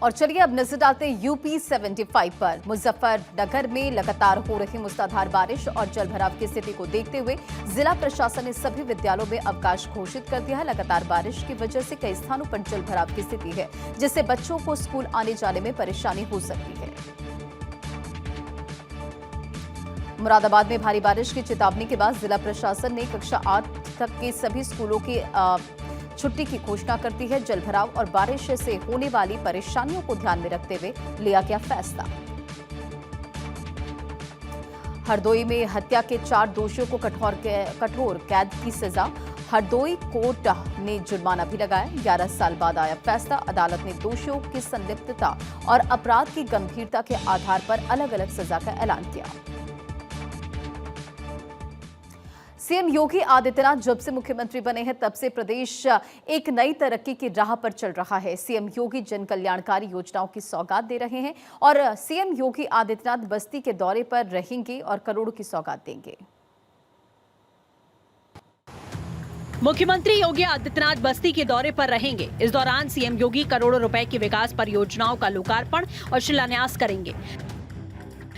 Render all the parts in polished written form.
और चलिए अब नजर डालते हैं यूपी 75 पर। मुजफ्फरनगर में लगातार हो रही मूसलाधार बारिश और जलभराव की स्थिति को देखते हुए जिला प्रशासन ने सभी विद्यालयों में अवकाश घोषित कर दिया है। लगातार बारिश की वजह से कई स्थानों पर जलभराव की स्थिति है, जिससे बच्चों को स्कूल आने जाने में परेशानी हो सकती है। मुरादाबाद में भारी बारिश की चेतावनी के बाद जिला प्रशासन ने कक्षा 8 तक के सभी स्कूलों की छुट्टी की घोषणा करती है। जलभराव और बारिश से होने वाली परेशानियों को ध्यान में रखते हुए लिया गया फैसला। हरदोई में हत्या के 4 दोषियों को कठोर कैद की सजा। हरदोई कोर्ट ने जुर्माना भी लगाया। 11 साल बाद आया फैसला। अदालत ने दोषियों की संलिप्तता और अपराध की गंभीरता के आधार पर अलग अलग सजा का ऐलान किया। सीएम योगी आदित्यनाथ जब से मुख्यमंत्री बने हैं तब से प्रदेश एक नई तरक्की की राह पर चल रहा है। सीएम योगी जन कल्याणकारी योजनाओं की सौगात दे रहे हैं और सीएम योगी आदित्यनाथ बस्ती के दौरे पर रहेंगे और करोड़ों की सौगात देंगे। मुख्यमंत्री योगी आदित्यनाथ बस्ती के दौरे पर रहेंगे। इस दौरान सीएम योगी करोड़ों रुपए की विकास परियोजनाओं का लोकार्पण और शिलान्यास करेंगे।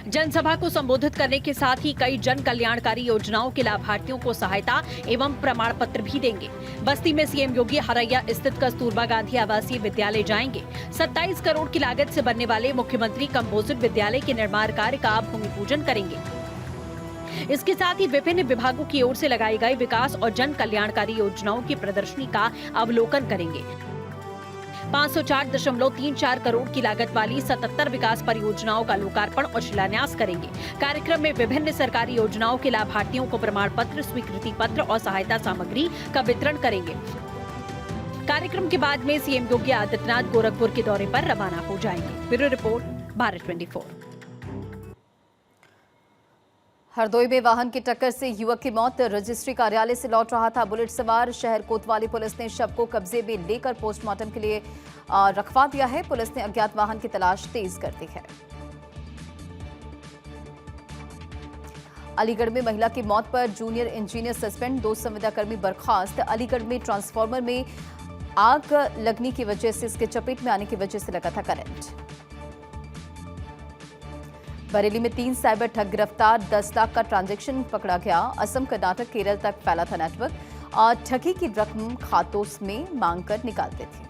जनसभा को संबोधित करने के साथ ही कई जन कल्याणकारी योजनाओं के लाभार्थियों को सहायता एवं प्रमाण पत्र भी देंगे। बस्ती में सीएम योगी हरैया स्थित कस्तूरबा गांधी आवासीय विद्यालय जाएंगे। 27 करोड़ की लागत से बनने वाले मुख्यमंत्री कंपोजिट विद्यालय के निर्माण कार्य का भूमि पूजन करेंगे। इसके साथ ही विभिन्न विभागों की ओर से लगाई गई विकास और जन कल्याणकारी योजनाओं की प्रदर्शनी का अवलोकन करेंगे। 504.34 करोड़ की लागत वाली 77 विकास परियोजनाओं का लोकार्पण और शिलान्यास करेंगे। कार्यक्रम में विभिन्न सरकारी योजनाओं के लाभार्थियों को प्रमाण पत्र, स्वीकृति पत्र और सहायता सामग्री का वितरण करेंगे। कार्यक्रम के बाद में सीएम योगी आदित्यनाथ गोरखपुर के दौरे पर रवाना हो जाएंगे। Bureau report, Bharat 24। हरदोई में वाहन की टक्कर से युवक की मौत। रजिस्ट्री कार्यालय से लौट रहा था बुलेट सवार। शहर कोतवाली पुलिस ने शव को कब्जे में लेकर पोस्टमार्टम के लिए रखवा दिया है। पुलिस ने अज्ञात वाहन की तलाश तेज कर दी है। अलीगढ़ में महिला की मौत पर जूनियर इंजीनियर सस्पेंड, 2 संविदाकर्मी बर्खास्त। अलीगढ़ में ट्रांसफार्मर में आग लगने की वजह से इसके चपेट में आने की वजह से लगा था करंट। बरेली में 3 साइबर ठग गिरफ्तार, 10 लाख का ट्रांजैक्शन पकड़ा गया। असम, कर्नाटक, केरल तक फैला था नेटवर्क और ठगी की रकम खातों में मांग कर निकालते थे।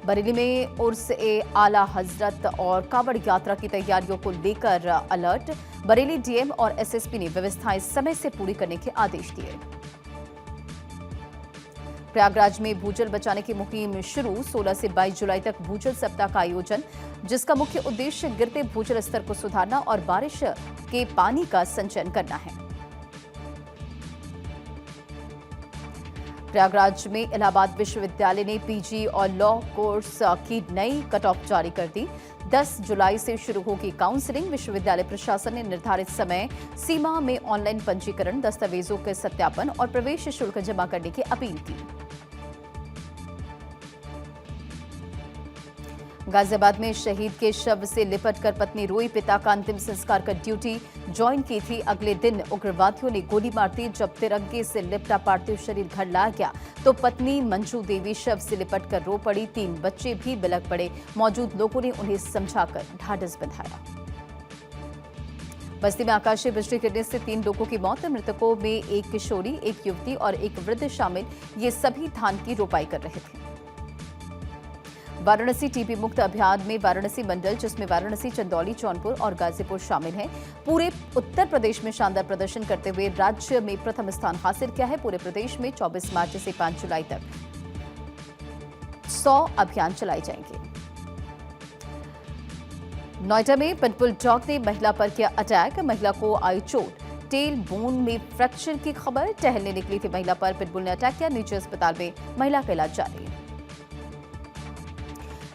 बरेली में उर्स-ए-आला हजरत और कावड़ यात्रा की तैयारियों को लेकर अलर्ट। बरेली डीएम और एसएसपी ने व्यवस्थाएं समय से पूरी करने के आदेश दिए। प्रयागराज में भूजल बचाने की मुहिम शुरू। 16 से 22 जुलाई तक भूजल सप्ताह का आयोजन, जिसका मुख्य उद्देश्य गिरते भूजल स्तर को सुधारना और बारिश के पानी का संचयन करना है। प्रयागराज में इलाहाबाद विश्वविद्यालय ने पीजी और लॉ कोर्स की नई कट ऑफ जारी कर दी। 10 जुलाई से शुरू होगी काउंसलिंग। विश्वविद्यालय प्रशासन ने निर्धारित समय सीमा में ऑनलाइन पंजीकरण, दस्तावेजों के सत्यापन और प्रवेश शुल्क जमा करने की अपील की। गाजियाबाद में शहीद के शव से लिपटकर पत्नी रोई। पिता का अंतिम संस्कार कर ड्यूटी ज्वाइन की थी। अगले दिन उग्रवादियों ने गोली मार दी। जब तिरंगे से लिपटा पार्थिव शरीर घर लाया गया तो पत्नी मंजू देवी शव से लिपटकर रो पड़ी। 3 बच्चे भी बिलख पड़े। मौजूद लोगों ने उन्हें समझाकर ढाढ़स बंधाया। बस्ती में आकाशीय बिजली गिरने से 3 लोगों की मौत। मृतकों में एक किशोरी, एक युवती और एक वृद्ध शामिल। ये सभी धान की रोपाई कर रहे थे। वाराणसी टीबी मुक्त अभियान में वाराणसी मंडल, जिसमें वाराणसी, चंदौली, जौनपुर और गाजीपुर शामिल हैं, पूरे उत्तर प्रदेश में शानदार प्रदर्शन करते हुए राज्य में प्रथम स्थान हासिल किया है। पूरे प्रदेश में 24 मार्च से 5 जुलाई तक 100 अभियान चलाए जाएंगे। नोएडा में पिटबुल डॉग ने महिला पर किया अटैक। महिला को आई चोट, टेल बोन में फ्रैक्चर की खबर। टहलने निकली थी महिला पर पिटबुल ने अटैक किया। निजी अस्पताल में महिला का इलाज जारी।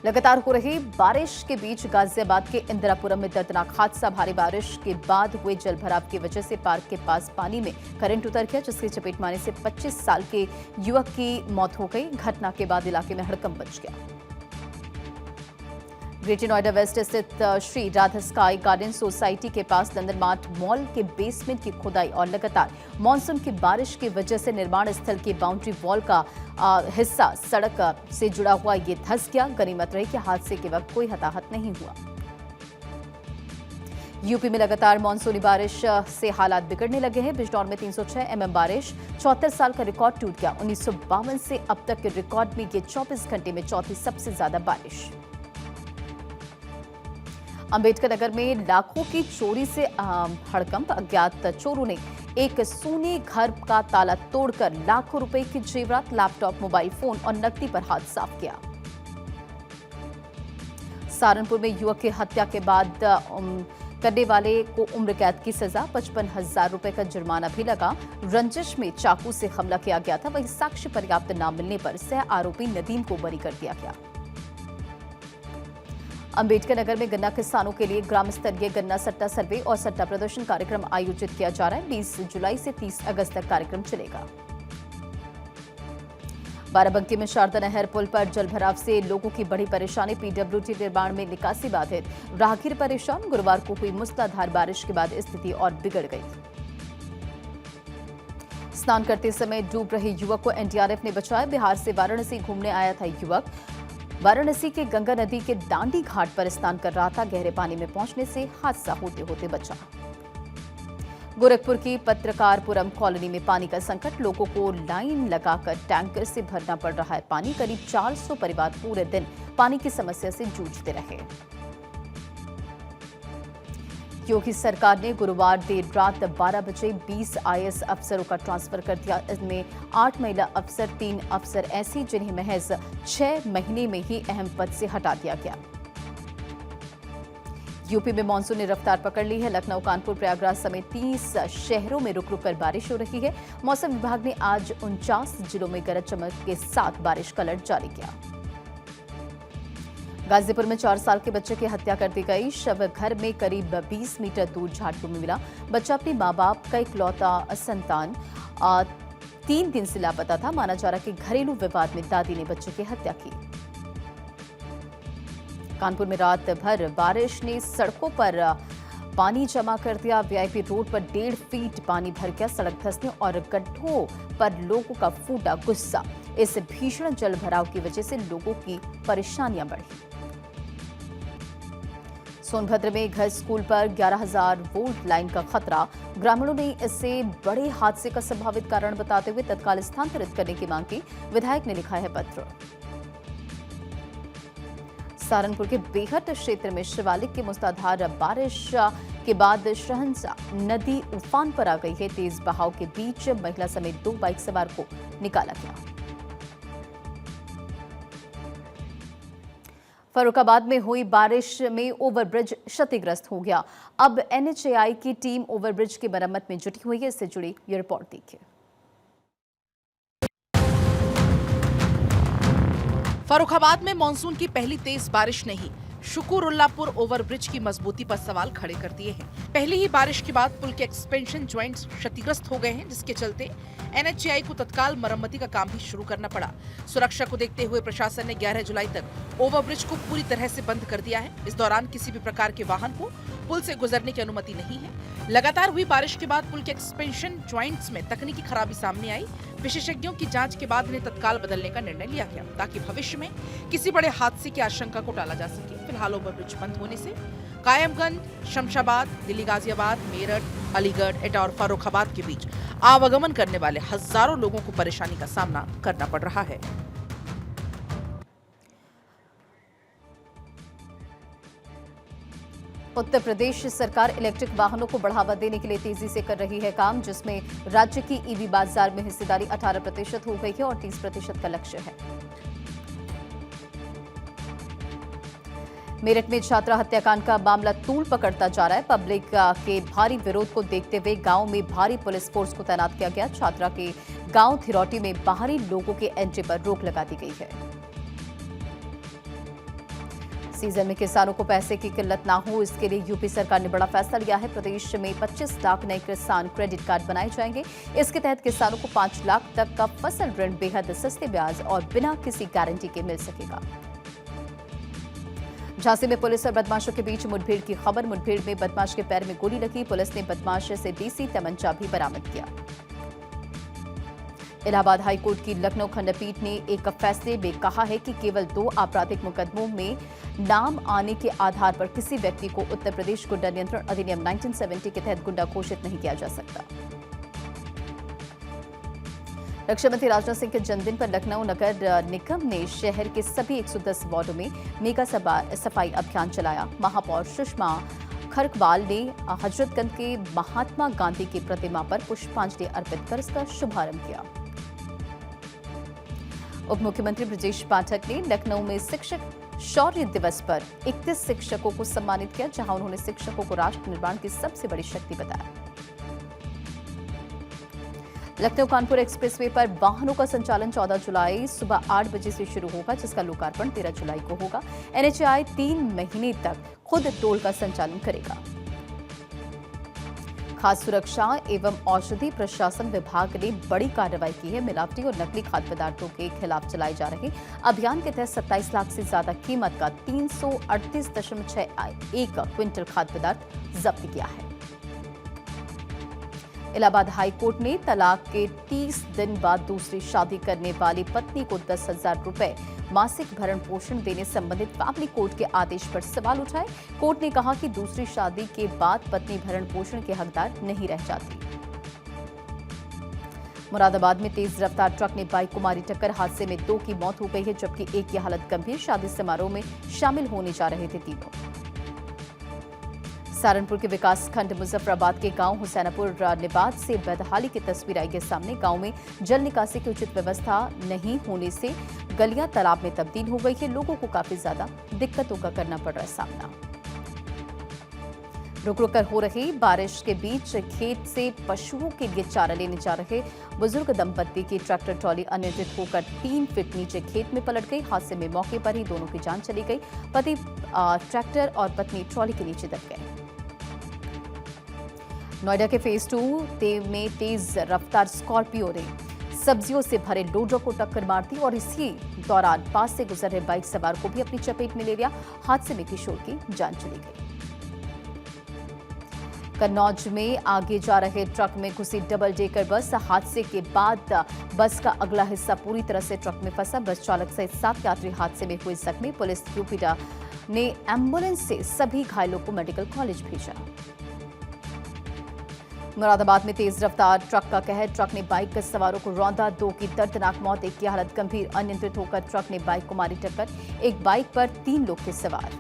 लगातार हो रही बारिश के बीच गाजियाबाद के इंदिरापुरम में दर्दनाक हादसा। भारी बारिश के बाद हुए जलभराव की वजह से पार्क के पास पानी में करंट उतर गया, जिसके चपेट में आने से 25 साल के युवक की मौत हो गई। घटना के बाद इलाके में हड़कंप मच गया। ग्रेटर नोएडा वेस्ट स्थित Shri Radha sky garden society के पास लंदन मार्ट मॉल के बेसमेंट की खुदाई और लगातार मानसून की बारिश की वजह से निर्माण स्थल की बाउंड्री वॉल का हिस्सा सड़क से जुड़ा हुआ ये धंस गया। गनीमत रही कि हादसे के वक्त कोई हताहत नहीं हुआ। यूपी में लगातार मानसूनी बारिश से हालात बिगड़ने लगे हैं। बिजनौर में 306 mm बारिश, 74 साल का रिकॉर्ड टूट गया। 1952 से अब तक के रिकॉर्ड में ये 24 घंटे में चौथी सबसे ज्यादा बारिश। अंबेडकर नगर में लाखों की चोरी से हड़कंप। अज्ञात चोरों ने एक सोने घर का ताला तोड़कर लाखों रुपए की जेवरात, लैपटॉप, मोबाइल फोन और नकदी पर हाथ साफ किया। सहारनपुर में युवक की हत्या के बाद करने वाले को उम्र कैद की सजा, 55,000 रुपए का जुर्माना भी लगा। रंजिश में चाकू से हमला किया गया था। वहीं साक्ष्य पर्याप्त न मिलने पर सह आरोपी नदीम को बरी कर दिया गया। अंबेडकर नगर में गन्ना किसानों के लिए ग्राम स्तरीय गन्ना सट्टा सर्वे और सट्टा प्रदर्शन कार्यक्रम आयोजित किया जा रहा है। 20 जुलाई से 30 अगस्त तक कार्यक्रम चलेगा। बाराबंकी में शारदा नहर पुल पर जलभराव से लोगों की बड़ी परेशानी। पीडब्ल्यूडी निर्माण में निकासी बाधित, राहगीर परेशान। गुरुवार को हुई मूसलाधार बारिश के बाद स्थिति और बिगड़ गई। स्नान करते समय डूब रहे युवक को एनडीआरएफ ने बचाया। बिहार से वाराणसी घूमने आया था युवक। वाराणसी के गंगा नदी के दांडी घाट पर स्नान कर रहा था। गहरे पानी में पहुंचने से हादसा होते होते बचा। गोरखपुर की पत्रकारपुरम कॉलोनी में पानी का संकट। लोगों को लाइन लगाकर टैंकर से भरना पड़ रहा है पानी। करीब 400 परिवार पूरे दिन पानी की समस्या से जूझते रहे। योगी सरकार ने गुरुवार देर रात 12 बजे 20 आईएएस अफसरों का ट्रांसफर कर दिया। इसमें 8 महिला अफसर, 3 अफसर ऐसी जिन्हें महज 6 महीने में ही अहम पद से हटा दिया गया। यूपी में मानसून ने रफ्तार पकड़ ली है। लखनऊ, कानपुर, प्रयागराज समेत 30 शहरों में रुक रुक कर बारिश हो रही है। मौसम विभाग ने आज 49 जिलों में गरज चमक के साथ बारिश का अलर्ट जारी किया। गाजीपुर में 4 साल के बच्चे की हत्या कर दी गई। शव घर में करीब 20 मीटर दूर झाड़ियों में मिला। बच्चा अपने मां बाप का इकलौता संतान 3 दिन से लापता था। माना जा रहा है कि घरेलू विवाद में दादी ने बच्चे की हत्या की। कानपुर में रात भर बारिश ने सड़कों पर पानी जमा कर दिया। वीआईपी रोड पर 1.5 फीट पानी भर गया। सड़क धंसने और गड्ढों पर लोगों का फूटा गुस्सा। इस भीषण जल भराव की वजह से लोगों की परेशानियां बढ़ी। सोनभद्र में घर स्कूल पर 11,000 वोल्ट लाइन का खतरा। ग्रामीणों ने इसे बड़े हादसे का संभावित कारण बताते हुए तत्काल स्थानांतरित करने की मांग की। विधायक ने लिखा है पत्र। सहारनपुर के बेहट क्षेत्र में शिवालिक की मूसलाधार बारिश के बाद शहंशाह नदी उफान पर आ गई है। तेज बहाव के बीच महिला समेत 2 बाइक सवार को निकाला गया। फर्रुखाबाद में हुई बारिश में ओवरब्रिज क्षतिग्रस्त हो गया। अब एनएचएआई की टीम ओवरब्रिज की मरम्मत में जुटी हुई है। इससे जुड़ी ये रिपोर्ट देखिए। फर्रुखाबाद में मानसून की पहली तेज बारिश ने ही शुकुरुल्लापुर ओवरब्रिज की मजबूती पर सवाल खड़े कर दिए हैं। पहली ही बारिश के बाद पुल के एक्सपेंशन ज्वाइंट्स क्षतिग्रस्त हो गए हैं, जिसके चलते एनएचएआई को तत्काल मरम्मती का काम भी शुरू करना पड़ा। सुरक्षा को देखते हुए प्रशासन ने 11 जुलाई तक ओवरब्रिज को पूरी तरह से बंद कर दिया है। इस दौरान किसी भी प्रकार के वाहन को पुल से गुजरने की अनुमति नहीं है। लगातार हुई बारिश के बाद पुल के एक्सपेंशन ज्वाइंट्स में तकनीकी खराबी सामने आई। विशेषज्ञों की जांच के बाद इन्हें तत्काल बदलने का निर्णय लिया गया, ताकि भविष्य में किसी बड़े हादसे की आशंका को टाला जा सके। फिलहाल ओवरब्रिज बंद होने से कायमगंज, शमशाबाद, दिल्ली, गाजियाबाद, मेरठ, अलीगढ़, एटा और फर्रुखाबाद के बीच आवागमन करने वाले हजारों लोगों को परेशानी का सामना करना पड़ रहा है। उत्तर प्रदेश सरकार इलेक्ट्रिक वाहनों को बढ़ावा देने के लिए तेजी से कर रही है काम, जिसमें राज्य की ईवी बाजार में हिस्सेदारी 18% हो गई है और 30% का लक्ष्य है। मेरठ में छात्रा हत्याकांड का मामला तूल पकड़ता जा रहा है। पब्लिक के भारी विरोध को देखते हुए गांव में भारी पुलिस फोर्स को तैनात किया गया। छात्रा के गांव थिरौटी में बाहरी लोगों के एंट्री पर रोक लगा दी गई है। सीजन में किसानों को पैसे की किल्लत ना हो, इसके लिए यूपी सरकार ने बड़ा फैसला लिया है। प्रदेश में 25 लाख नए किसान क्रेडिट कार्ड बनाए जाएंगे। इसके तहत किसानों को 5 लाख तक का फसल ऋण बेहद सस्ते ब्याज और बिना किसी गारंटी के मिल सकेगा। झांसी में पुलिस और बदमाशों के बीच मुठभेड़ की खबर। मुठभेड़ में बदमाश के पैर में गोली लगी। पुलिस ने बदमाश से देसी तमंचा भी बरामद किया। इलाहाबाद हाईकोर्ट की लखनऊ खंडपीठ ने एक फैसले में कहा है कि केवल 2 आपराधिक मुकदमों में नाम आने के आधार पर किसी व्यक्ति को उत्तर प्रदेश गुंडा नियंत्रण अधिनियम 1970 के तहत गुंडा घोषित नहीं किया जा सकता। रक्षा मंत्री राजनाथ सिंह के जन्मदिन पर लखनऊ नगर निगम ने शहर के सभी 110 वार्डों में मेगा सफाई अभियान चलाया। महापौर सुषमा खरकवाल ने हजरतगंज के महात्मा गांधी की प्रतिमा पर पुष्पांजलि अर्पित कर इसका शुभारंभ किया। उप मुख्यमंत्री ब्रजेश पाठक ने लखनऊ में शिक्षक शौर्य दिवस पर 31 शिक्षकों को सम्मानित किया, जहां उन्होंने शिक्षकों को राष्ट्र निर्माण की सबसे बड़ी शक्ति बताया। लखनऊ कानपुर एक्सप्रेसवे पर वाहनों का संचालन 14 जुलाई सुबह 8 बजे से शुरू होगा, जिसका लोकार्पण 13 जुलाई को होगा। एनएचएआई 3 महीने तक खुद टोल का संचालन करेगा। खाद्य सुरक्षा एवं औषधि प्रशासन विभाग ने बड़ी कार्रवाई की है। मिलावटी और नकली खाद्य पदार्थों के खिलाफ चलाए जा रहे अभियान के तहत 27 लाख से ज्यादा कीमत का 338.61 क्विंटल खाद्य पदार्थ जब्त किया है। इलाहाबाद हाईकोर्ट ने तलाक के 30 दिन बाद दूसरी शादी करने वाली पत्नी को 10,000 रुपए मासिक भरण पोषण देने संबंधित फैमिली कोर्ट के आदेश पर सवाल उठाए। कोर्ट ने कहा कि दूसरी शादी के बाद पत्नी भरण पोषण के हकदार नहीं रह जाती। मुरादाबाद में तेज रफ्तार ट्रक ने बाइक को मारी टक्कर। हादसे में 2 की मौत हो गई है, जबकि एक की हालत गंभीर। शादी समारोह में शामिल होने जा रहे थे तीनों। सहारनपुर के विकासखंड मुजफ्फराबाद के गांव हुसैनापुर निबात से बदहाली की तस्वीर आई है सामने। गांव में जल निकासी की उचित व्यवस्था नहीं होने से गलियां तालाब में तब्दील हो गई है। लोगों को काफी ज्यादा दिक्कतों का करना पड़ रहा है सामना। रुक रुक कर हो रही बारिश के बीच खेत से पशुओं के लिए चारा लेने जा रहे बुजुर्ग दंपत्ति की ट्रैक्टर ट्रॉली अनियंत्रित होकर 3 फीट नीचे खेत में पलट गई। हादसे में मौके पर ही दोनों की जान चली गई। पति ट्रैक्टर और पत्नी ट्रॉली के नीचे दब गए। नोएडा के फेज 2 में तेज रफ्तार स्कॉर्पियो ने सब्जियों से भरे लोडर को टक्कर मार दी और इसी दौरान पास से गुजर रहे बाइक सवार को भी अपनी चपेट में ले लिया। हादसे में किशोर की जान चली गई। कन्नौज में आगे जा रहे ट्रक में घुसी डबल डेकर बस। हादसे के बाद बस का अगला हिस्सा पूरी तरह से ट्रक में फंसा। बस चालक सहित 7 यात्री हादसे में हुए जख्मी। पुलिस यूपीडा ने एम्बुलेंस से सभी घायलों को मेडिकल कॉलेज भेजा। मुरादाबाद में तेज रफ्तार ट्रक का कहर। ट्रक ने बाइक सवारों को रौंदा। 2 की दर्दनाक मौत, 1 की हालत गंभीर। अनियंत्रित होकर ट्रक ने बाइक को मारी टक्कर। एक बाइक पर 3 लोग थे सवार।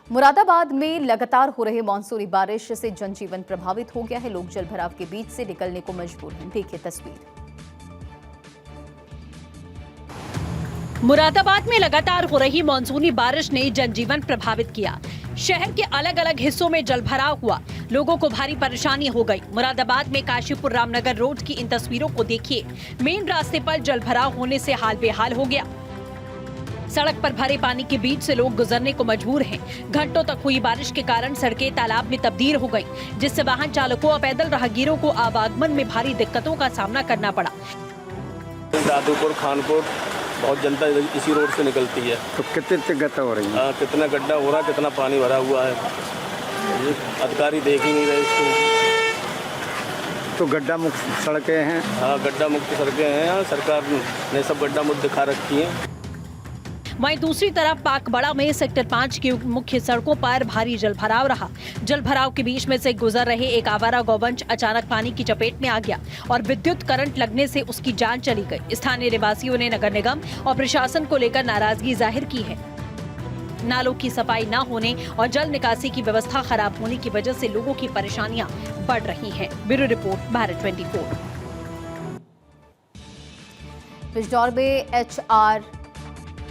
मुरादाबाद में लगातार हो रहे मानसूनी बारिश से जनजीवन प्रभावित हो गया है। लोग जलभराव के बीच से निकलने को मजबूर हैं। देखिए तस्वीर। मुरादाबाद में लगातार हो रही मानसूनी बारिश ने जनजीवन प्रभावित किया। शहर के अलग अलग हिस्सों में जलभराव हुआ। लोगों को भारी परेशानी हो गई। मुरादाबाद में काशीपुर रामनगर रोड की इन तस्वीरों को देखिए। मेन रास्ते पर जलभराव होने से हाल बेहाल हो गया। सड़क पर भरे पानी के बीच से लोग गुजरने को मजबूर हैं। घंटों तक हुई बारिश के कारण सड़कें तालाब में तब्दील हो गई, जिससे वाहन चालकों और पैदल राहगीरों को आवागमन में भारी दिक्कतों का सामना करना पड़ा। दादूपुर खानपुर बहुत जनता इसी रोड से निकलती है। तो कितने गड्ढा हो रही है? कितना गड्ढा हो रहा है, कितना पानी भरा हुआ है, ये अधिकारी देख ही नहीं रहे इसको। तो गड्ढा मुक्त सड़कें हैं? हाँ, गड्ढा मुक्त सड़कें हैं। यहाँ सरकार ने सब गड्ढा मुक्त दिखा रखी हैं। वहीं दूसरी तरफ पाकबड़ा में सेक्टर 5 की मुख्य सड़कों पर भारी जलभराव रहा। जलभराव के बीच में से गुजर रहे एक आवारा गौवंश अचानक पानी की चपेट में आ गया और विद्युत करंट लगने से उसकी जान चली गई। स्थानीय निवासियों ने नगर निगम और प्रशासन को लेकर नाराजगी जाहिर की है। नालों की सफाई न होने और जल निकासी की व्यवस्था खराब होने की वजह से लोगों की परेशानियां बढ़ रही हैं। Bureau report, Bharat 24। बिजनौर में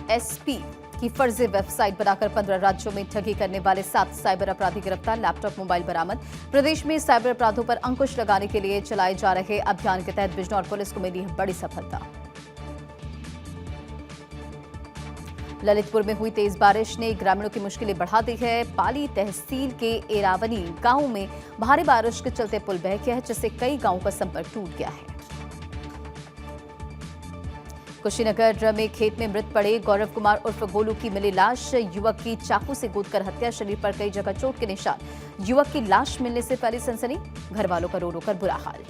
HRSP की फर्जी वेबसाइट बनाकर 15 राज्यों में ठगी करने वाले 7 साइबर अपराधी गिरफ्तार। लैपटॉप, मोबाइल बरामद। प्रदेश में साइबर अपराधों पर अंकुश लगाने के लिए चलाए जा रहे अभियान के तहत बिजनौर पुलिस को मिली है बड़ी सफलता। ललितपुर में हुई तेज बारिश ने ग्रामीणों की मुश्किलें बढ़ा दी है। पाली तहसील के एरावनी गांव में भारी बारिश के चलते पुल बह गया है, जिससे कई गांवों का संपर्क टूट गया है। कुशीनगर में खेत में मृत पड़े गौरव कुमार उर्फ गोलू की मिली लाश। युवक की चाकू से कूदकर हत्या, शरीर पर कई जगह चोट के निशान। युवक की लाश मिलने से फैली सनसनी, घर वालों का रो रो कर बुरा हाल।